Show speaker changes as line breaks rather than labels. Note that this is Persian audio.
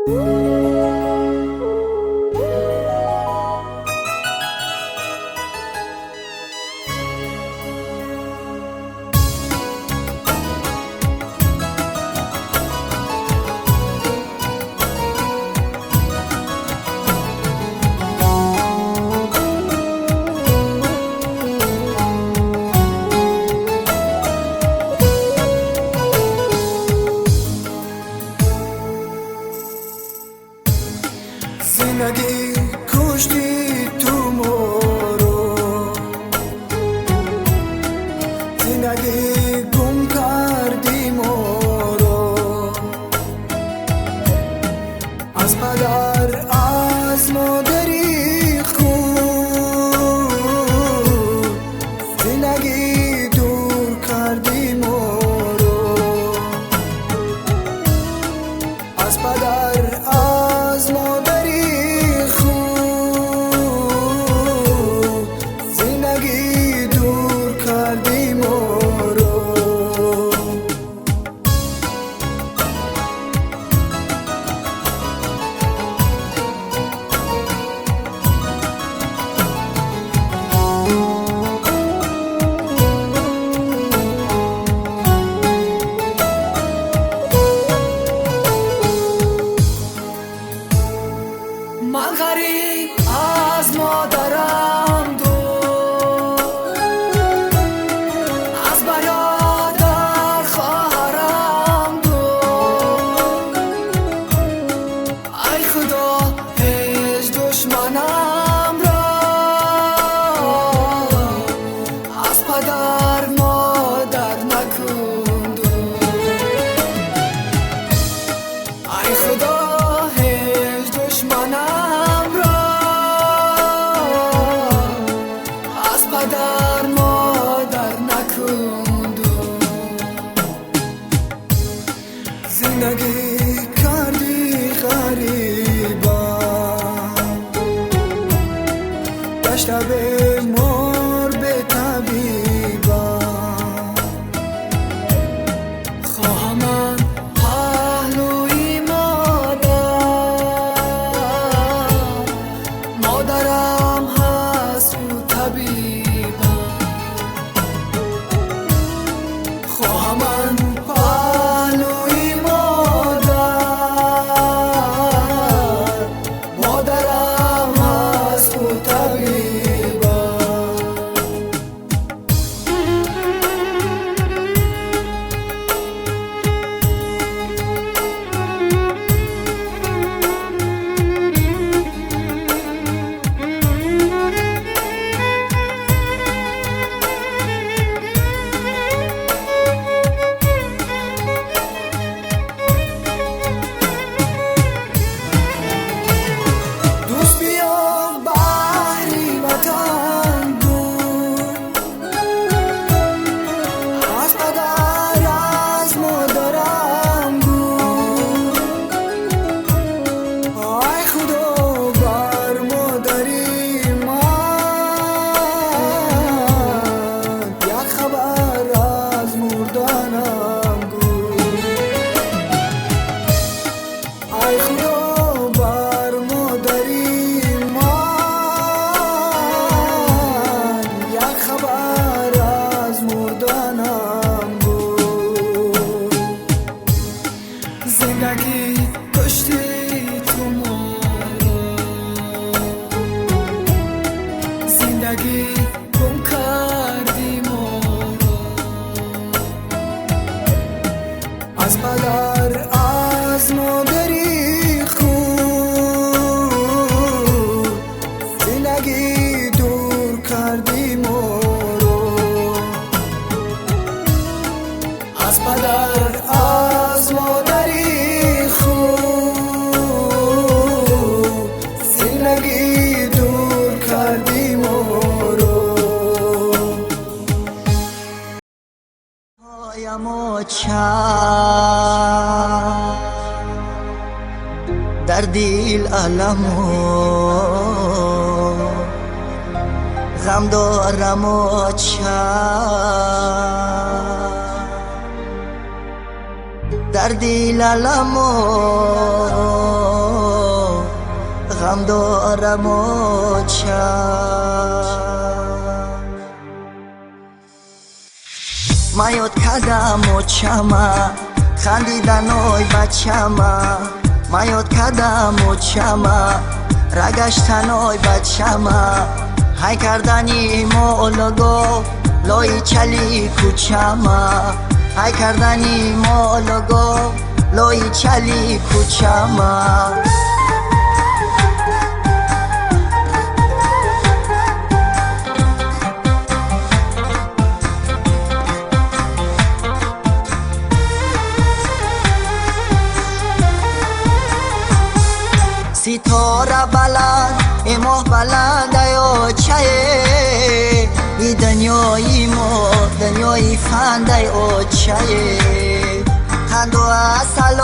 زندگی کشتی تو مورو، زندگی گم کردی مورو، از پدر از مادری خود زندگی دور کردی مورو، از پدر از مادری من غریب از مادرم دور، از برادر خواهرم دور، ای خدا هیچ دشمنم را از پدر مادر نکن دور، ای خدا هیچ دشمنم را از پدر مادر نکن دور. زندگی کردی غریبم، گشته به مار به طبیبم، خواهم من پهلوی مادرم هست او طبیبم، خواهم من پهلوی مادرم هست او طبیبم. زندگی کشتی تو مورو، زندگی گم کردی مورو، از پدر از مادری خود زندگی دور کردی مورو، از پدر از مادری خود زندگی دور کردی مورو. هایم و چند در دیل علم و غم دارم و چند در دیل علم و غم دارم و من یاد کردم مچما خندیدن اوی بچما من یاد کردم مچما رگشتن اوی بچما های کردنی مولگو لوی چلی کوچما های کردنی مولگو لوی چلی کوچما ستاره بلند ای ماه بلند ای چه ای دنیای ما دنیای فند ای چه خند و اصل